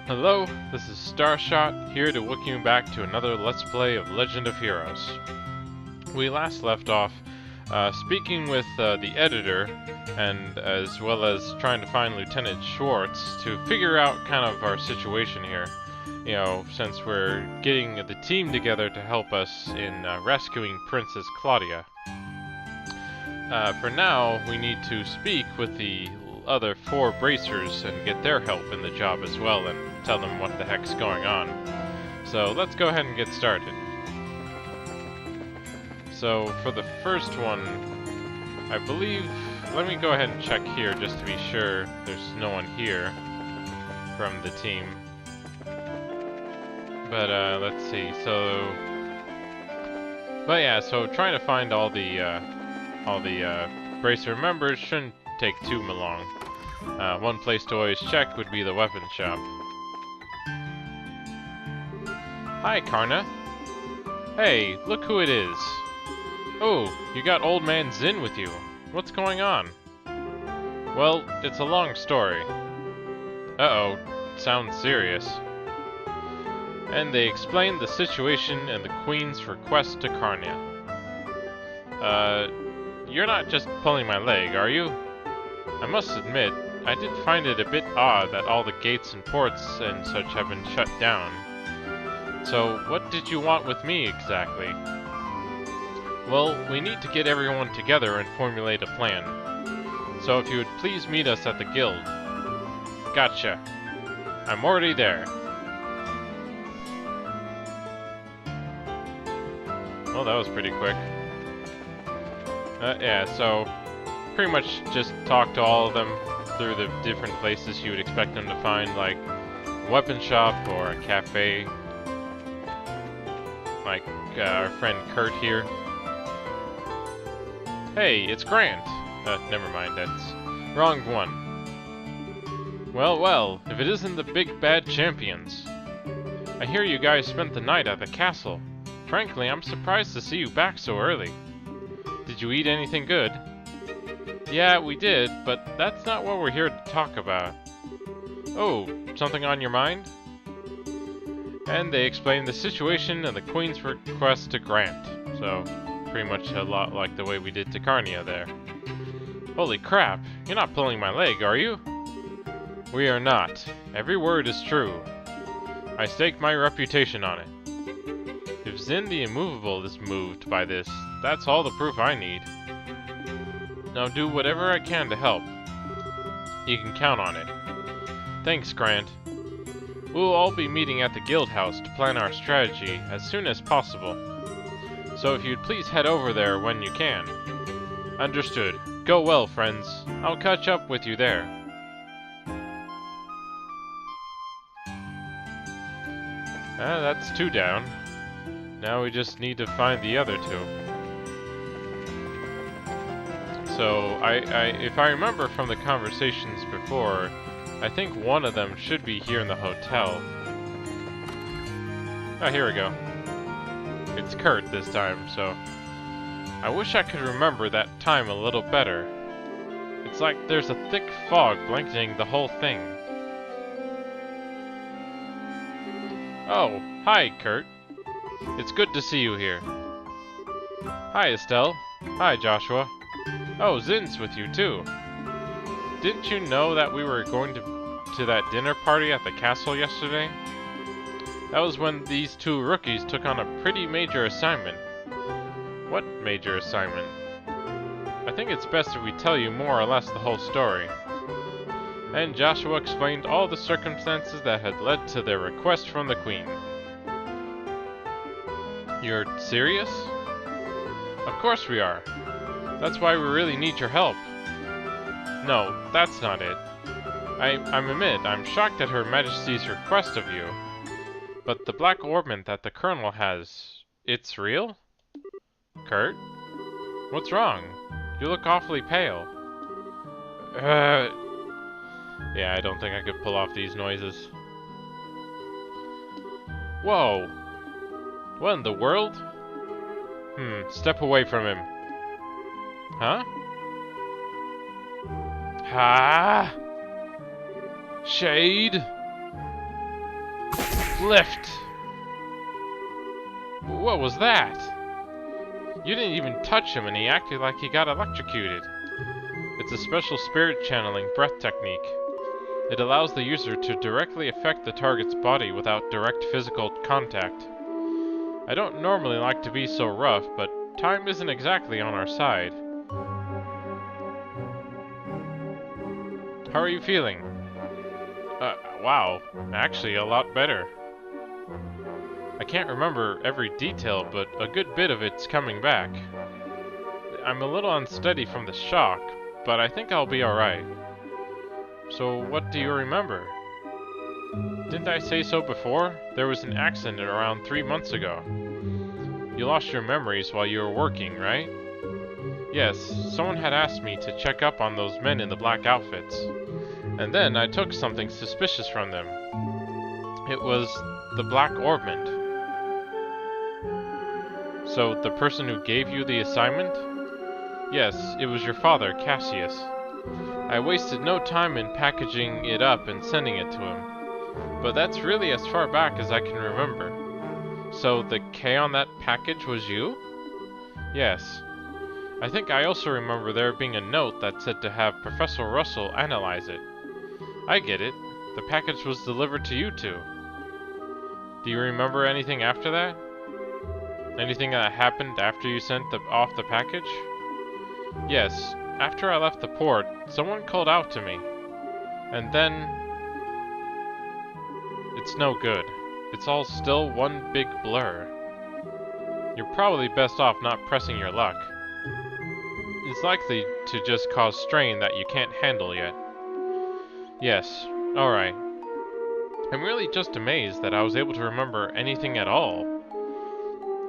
Hello, this is Starshot, here to welcome you back to another Let's Play of Legend of Heroes. We last left off speaking with the editor, and as well as trying to find Lieutenant Schwartz to figure out kind of our situation here. You know, since we're getting the team together to help us in rescuing Princess Claudia. For now, we need to speak with the other 4 bracers and get their help in the job as well and tell them what the heck's going on. So let's go ahead and get started. So for the first one, I believe, let me go ahead and check here just to be sure there's no one here from the team. But let's see, so trying to find all the bracer members shouldn't take too long. One place to always check would be the weapon shop. Hi, Karna. Hey, look who it is. Oh, you got Old Man Zin with you. What's going on? Well, it's a long story. Uh-oh, sounds serious. And they explained the situation and the Queen's request to Karna. You're not just pulling my leg, are you? I must admit, I did find it a bit odd that all the gates and ports and such have been shut down. So, what did you want with me exactly? Well, we need to get everyone together and formulate a plan. So if you would please meet us at the guild. Gotcha. I'm already there. Well, that was pretty quick. Yeah, so pretty much just talk to all of them through the different places you would expect them to find, like a weapon shop or a cafe. Like our friend Kurt here. Hey, it's Grant. Never mind, that's wrong one. Well, if it isn't the big bad champions. I hear you guys spent the night at the castle. Frankly, I'm surprised to see you back so early. Did you eat anything good? Yeah, we did, but that's not what we're here to talk about. Oh, something on your mind? And they explained the situation and the Queen's request to Grant. So, pretty much a lot like the way we did to Carnia there. Holy crap, you're not pulling my leg, are you? We are not. Every word is true. I stake my reputation on it. If Zin the Immovable is moved by this, that's all the proof I need. Now do whatever I can to help. You can count on it. Thanks, Grant. We'll all be meeting at the guild house to plan our strategy as soon as possible. So if you'd please head over there when you can. Understood. Go well, friends. I'll catch up with you there. That's 2 down. Now we just need to find the other 2. So, if I remember from the conversations before, I think one of them should be here in the hotel. Oh, here we go. It's Kurt this time, so... I wish I could remember that time a little better. It's like there's a thick fog blanketing the whole thing. Oh, hi, Kurt. It's good to see you here. Hi, Estelle. Hi, Joshua. Oh, Zin's with you, too. Didn't you know that we were going to that dinner party at the castle yesterday? That was when these 2 rookies took on a pretty major assignment. What major assignment? I think it's best if we tell you more or less the whole story. And Joshua explained all the circumstances that had led to their request from the Queen. You're serious? Of course we are. That's why we really need your help. No, that's not it. I admit, I'm shocked at Her Majesty's request of you. But the black orbment that the Colonel has, it's real? Kurt? What's wrong? You look awfully pale. Yeah, I don't think I could pull off these noises. Whoa! What in the world? Step away from him. Huh? Ha! Shade! Uplift! What was that? You didn't even touch him and he acted like he got electrocuted. It's a special spirit channeling breath technique. It allows the user to directly affect the target's body without direct physical contact. I don't normally like to be so rough, but time isn't exactly on our side. How are you feeling? Wow, actually a lot better. I can't remember every detail, but a good bit of it's coming back. I'm a little unsteady from the shock, but I think I'll be alright. So what do you remember? Didn't I say so before? There was an accident around 3 months ago. You lost your memories while you were working, right? Yes, someone had asked me to check up on those men in the black outfits. And then I took something suspicious from them. It was the Black Orbment. So, the person who gave you the assignment? Yes, it was your father, Cassius. I wasted no time in packaging it up and sending it to him. But that's really as far back as I can remember. So, the K on that package was you? Yes. I think I also remember there being a note that said to have Professor Russell analyze it. I get it. The package was delivered to you two. Do you remember anything after that? Anything that happened after you sent off the package? Yes, after I left the port, someone called out to me. And then... It's no good. It's all still one big blur. You're probably best off not pressing your luck. It's likely to just cause strain that you can't handle yet. Yes, alright. I'm really just amazed that I was able to remember anything at all.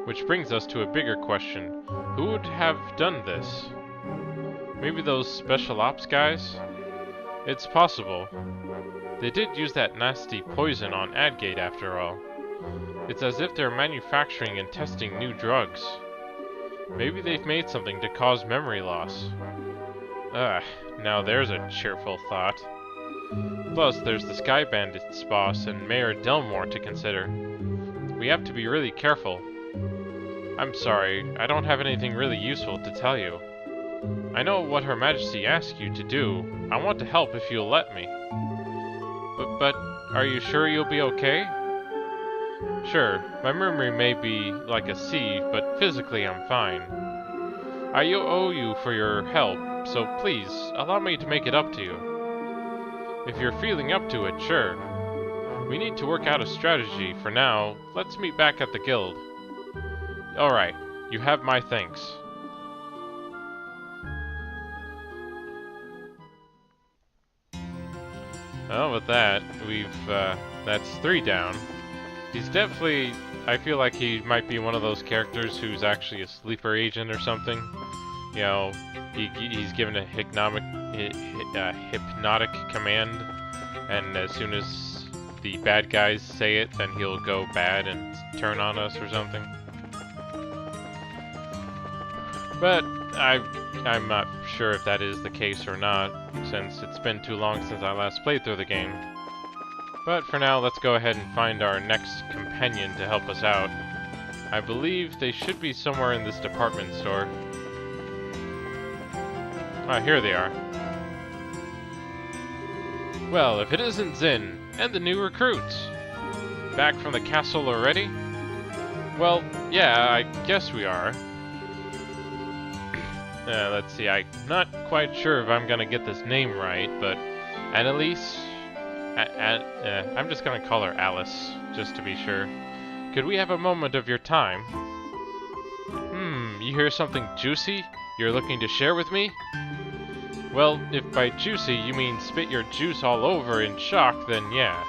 Which brings us to a bigger question. Who would have done this? Maybe those special ops guys? It's possible. They did use that nasty poison on Adgate after all. It's as if they're manufacturing and testing new drugs. Maybe they've made something to cause memory loss. Now there's a cheerful thought. Plus, there's the Sky Bandits boss and Mayor Delmore to consider. We have to be really careful. I'm sorry, I don't have anything really useful to tell you. I know what Her Majesty asked you to do. I want to help if you'll let me. But are you sure you'll be okay? Sure, my memory may be like a sieve, but physically I'm fine. I owe you for your help, so please, allow me to make it up to you. If you're feeling up to it, sure. We need to work out a strategy. For now, let's meet back at the guild. Alright, you have my thanks. Well, with that, that's 3 down. He's definitely, I feel like he might be one of those characters who's actually a sleeper agent or something. You know, he's given a hypnotic command, and as soon as the bad guys say it, then he'll go bad and turn on us or something. But I'm not sure if that is the case or not, since it's been too long since I last played through the game. But for now, let's go ahead and find our next companion to help us out. I believe they should be somewhere in this department store. Ah, here they are. Well, if it isn't Zin, and the new recruits! Back from the castle already? Well, yeah, I guess we are. Let's see, I'm not quite sure if I'm gonna get this name right, but Annalise? I'm just gonna call her Alice, just to be sure. Could we have a moment of your time? You hear something juicy you're looking to share with me? Well, if by juicy you mean spit your juice all over in shock, then yeah.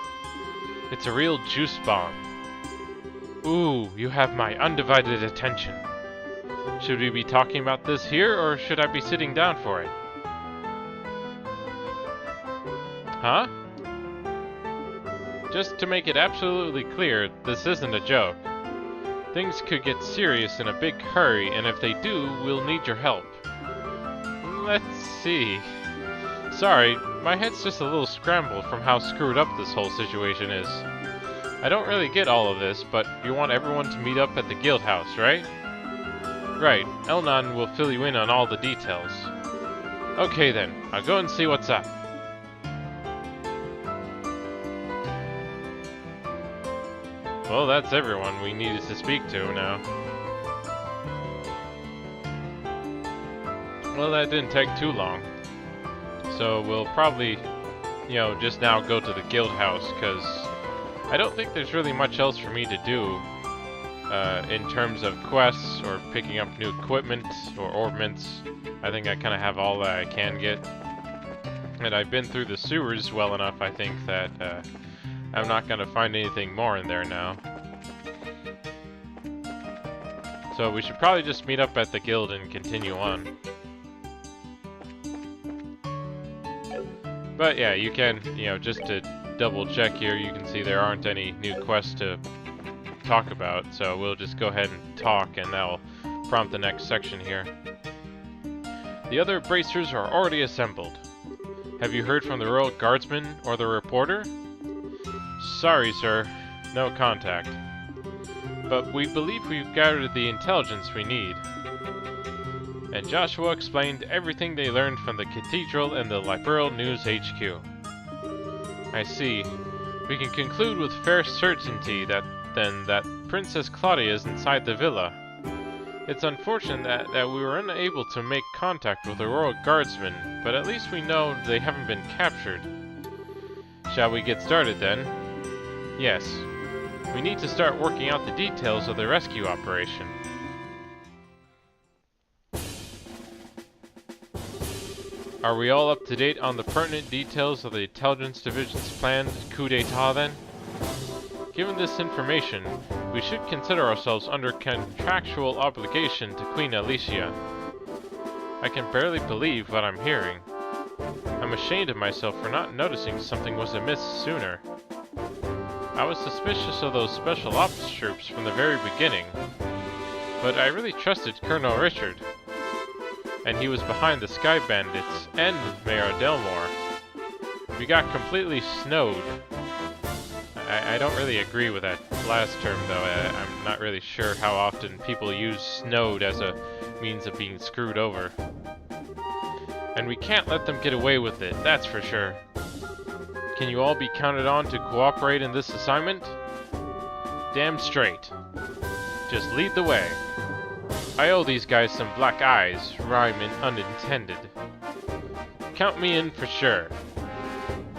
It's a real juice bomb. Ooh, you have my undivided attention. Should we be talking about this here, or should I be sitting down for it? Huh? Just to make it absolutely clear, this isn't a joke. Things could get serious in a big hurry, and if they do, we'll need your help. Let's see. Sorry, my head's just a little scrambled from how screwed up this whole situation is. I don't really get all of this, but you want everyone to meet up at the guild house, right? Right, Elnon will fill you in on all the details. Okay then, I'll go and see what's up. Well, that's everyone we needed to speak to now. Well, that didn't take too long. So we'll probably, just now go to the guild house, because I don't think there's really much else for me to do in terms of quests or picking up new equipment or ornaments. I think I kind of have all that I can get. And I've been through the sewers well enough, I think, that I'm not going to find anything more in there now. So we should probably just meet up at the guild and continue on. But yeah, you can, just to double check here, you can see there aren't any new quests to talk about, so we'll just go ahead and talk and that'll prompt the next section here. The other bracers are already assembled. Have you heard from the Royal Guardsman or the reporter? Sorry, sir. No contact. But we believe we've gathered the intelligence we need. And Joshua explained everything they learned from the Cathedral and the Liberal News HQ. I see. We can conclude with fair certainty that Princess Claudia is inside the villa. It's unfortunate that we were unable to make contact with the Royal Guardsmen, but at least we know they haven't been captured. Shall we get started then? Yes. We need to start working out the details of the rescue operation. Are we all up to date on the pertinent details of the Intelligence Division's planned coup d'etat then? Given this information, we should consider ourselves under contractual obligation to Queen Alicia. I can barely believe what I'm hearing. I'm ashamed of myself for not noticing something was amiss sooner. I was suspicious of those special ops troops from the very beginning, but I really trusted Colonel Richard. And he was behind the Sky Bandits and Mayor Delmore. We got completely snowed. I don't really agree with that last term, though. I'm not really sure how often people use snowed as a means of being screwed over. And we can't let them get away with it, that's for sure. Can you all be counted on to cooperate in this assignment? Damn straight. Just lead the way. I owe these guys some black eyes, rhyme unintended. Count me in for sure.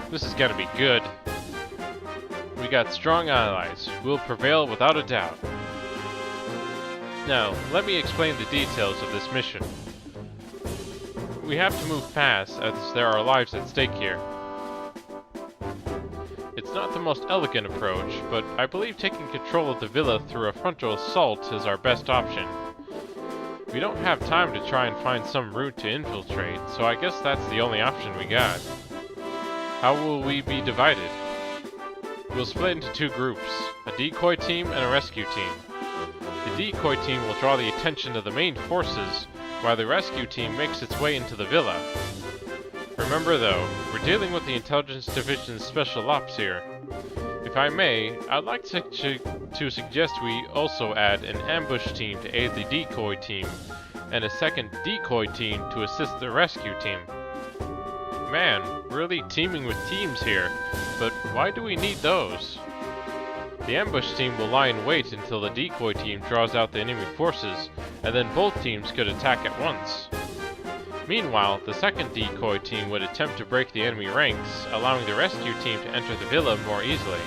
This is gonna be good. We got strong allies. We'll prevail without a doubt. Now, let me explain the details of this mission. We have to move fast, as there are lives at stake here. It's not the most elegant approach, but I believe taking control of the villa through a frontal assault is our best option. We don't have time to try and find some route to infiltrate, so I guess that's the only option we got. How will we be divided? We'll split into two groups, a decoy team and a rescue team. The decoy team will draw the attention of the main forces, while the rescue team makes its way into the villa. Remember though, we're dealing with the Intelligence Division's special ops here. If I may, I'd like to suggest we also add an ambush team to aid the decoy team, and a second decoy team to assist the rescue team. Man, really teaming with teams here, but why do we need those? The ambush team will lie in wait until the decoy team draws out the enemy forces, and then both teams could attack at once. Meanwhile, the second decoy team would attempt to break the enemy ranks, allowing the rescue team to enter the villa more easily.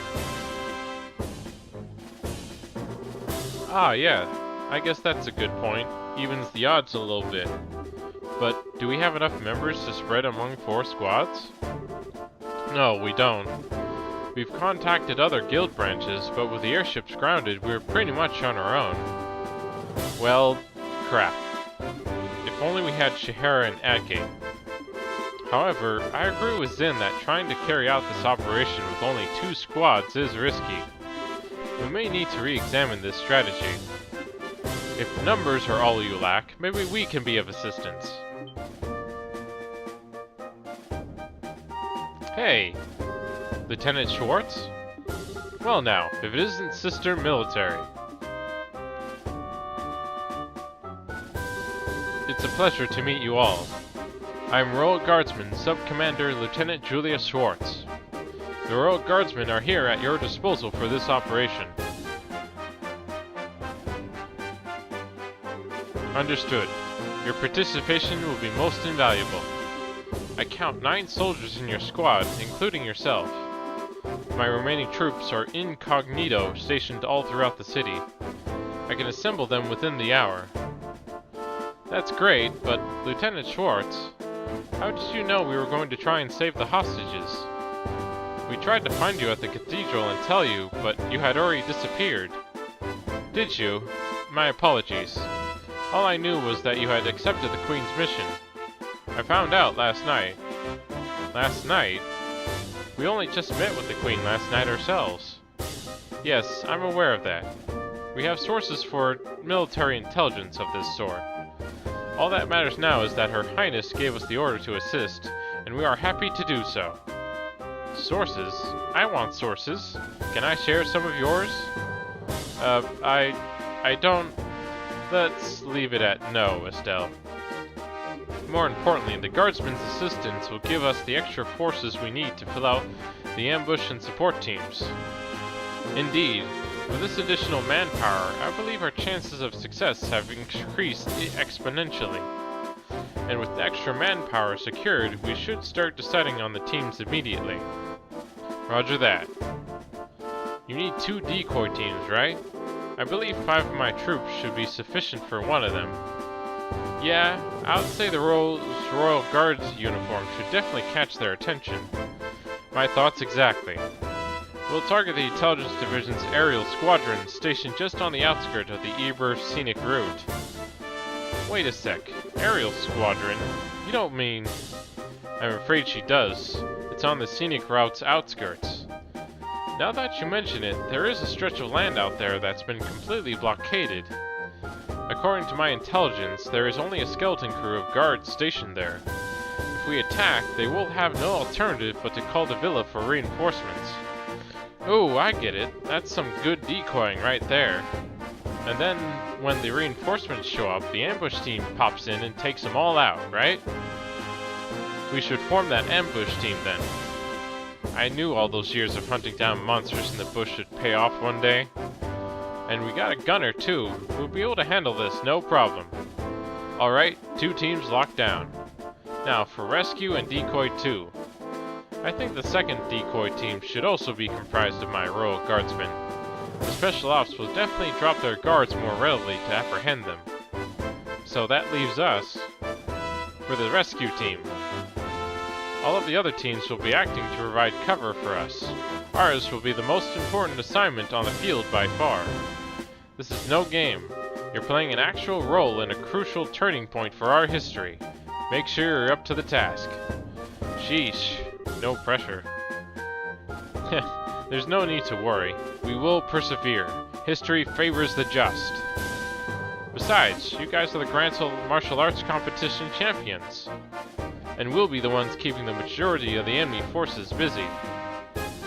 Ah, yeah, I guess that's a good point. Evens the odds a little bit. But do we have enough members to spread among 4 squads? No, we don't. We've contacted other guild branches, but with the airships grounded, we're pretty much on our own. Well, crap. If only we had Shahara and Adgate. However, I agree with Zin that trying to carry out this operation with only 2 squads is risky. We may need to re-examine this strategy. If numbers are all you lack, maybe we can be of assistance. Hey! Lieutenant Schwartz? Well now, if it isn't Sister Military. It's a pleasure to meet you all. I am Royal Guardsman Sub-Commander Lieutenant Julia Schwartz. The Royal Guardsmen are here at your disposal for this operation. Understood. Your participation will be most invaluable. I count 9 soldiers in your squad, including yourself. My remaining troops are incognito, stationed all throughout the city. I can assemble them within the hour. That's great, but Lieutenant Schwartz, how did you know we were going to try and save the hostages? We tried to find you at the cathedral and tell you, but you had already disappeared. Did you? My apologies. All I knew was that you had accepted the Queen's mission. I found out last night. Last night? We only just met with the Queen last night ourselves. Yes, I'm aware of that. We have sources for military intelligence of this sort. All that matters now is that Her Highness gave us the order to assist, and we are happy to do so. Sources? I want sources. Can I share some of yours? I don't... Let's leave it at no, Estelle. More importantly, the Guardsmen's assistance will give us the extra forces we need to fill out the ambush and support teams. Indeed, with this additional manpower, I believe our chances of success have increased exponentially. And with the extra manpower secured, we should start deciding on the teams immediately. Roger that. You need 2 decoy teams, right? I believe 5 of my troops should be sufficient for one of them. Yeah, I would say the Royal Guards uniform should definitely catch their attention. My thoughts exactly. We'll target the Intelligence Division's aerial squadron stationed just on the outskirts of the Eber scenic route. Wait a sec. Aerial squadron? You don't mean... I'm afraid she does. It's on the scenic route's outskirts. Now that you mention it, there is a stretch of land out there that's been completely blockaded. According to my intelligence, there is only a skeleton crew of guards stationed there. If we attack, they will have no alternative but to call the villa for reinforcements. Oh, I get it. That's some good decoying right there. And then, when the reinforcements show up, the ambush team pops in and takes them all out, right? We should form that ambush team then. I knew all those years of hunting down monsters in the bush would pay off one day. And we got a gunner too. We'll be able to handle this, no problem. Alright, 2 teams locked down. Now for rescue and decoy 2. I think the second decoy team should also be comprised of my Royal Guardsmen. The Special Ops will definitely drop their guards more readily to apprehend them. So that leaves us for the rescue team. All of the other teams will be acting to provide cover for us. Ours will be the most important assignment on the field by far. This is no game. You're playing an actual role in a crucial turning point for our history. Make sure you're up to the task. Sheesh. No pressure. There's no need to worry. We will persevere. History favors the just. Besides, you guys are the Grand Martial Arts Competition champions. And we'll be the ones keeping the majority of the enemy forces busy.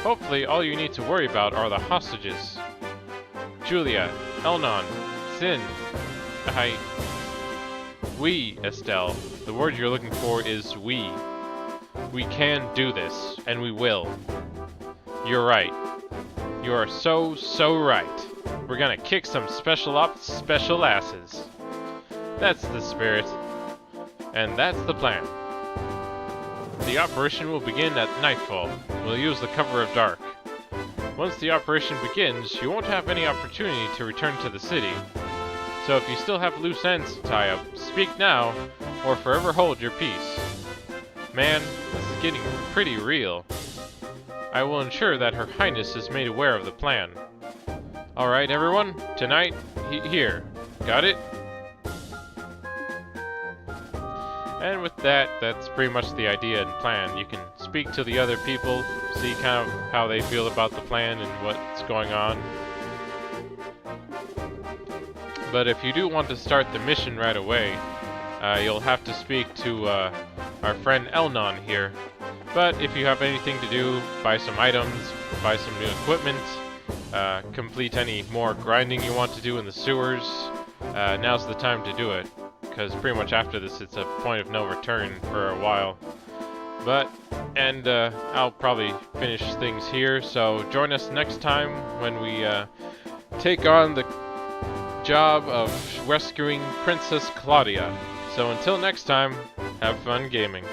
Hopefully, all you need to worry about are the hostages. Julia, Elnon, Sin, we, Estelle. The word you're looking for is we. We can do this, and we will. You're right. You are so right. We're gonna kick some special ops special asses. That's the spirit. And that's the plan. The operation will begin at nightfall. We'll use the cover of dark. Once the operation begins, you won't have any opportunity to return to the city. So if you still have loose ends to tie up, speak now, or forever hold your peace. Man, this is getting pretty real. I will ensure that Her Highness is made aware of the plan. Alright everyone, tonight, here. Got it? And with that, that's pretty much the idea and plan. You can speak to the other people, see kind of how they feel about the plan and what's going on. But if you do want to start the mission right away, you'll have to speak to our friend Elnon here. But if you have anything to do, buy some items, buy some new equipment, complete any more grinding you want to do in the sewers, now's the time to do it. Because pretty much after this, it's a point of no return for a while. And I'll probably finish things here, so join us next time when we take on the job of rescuing Princess Claudia. So until next time, have fun gaming.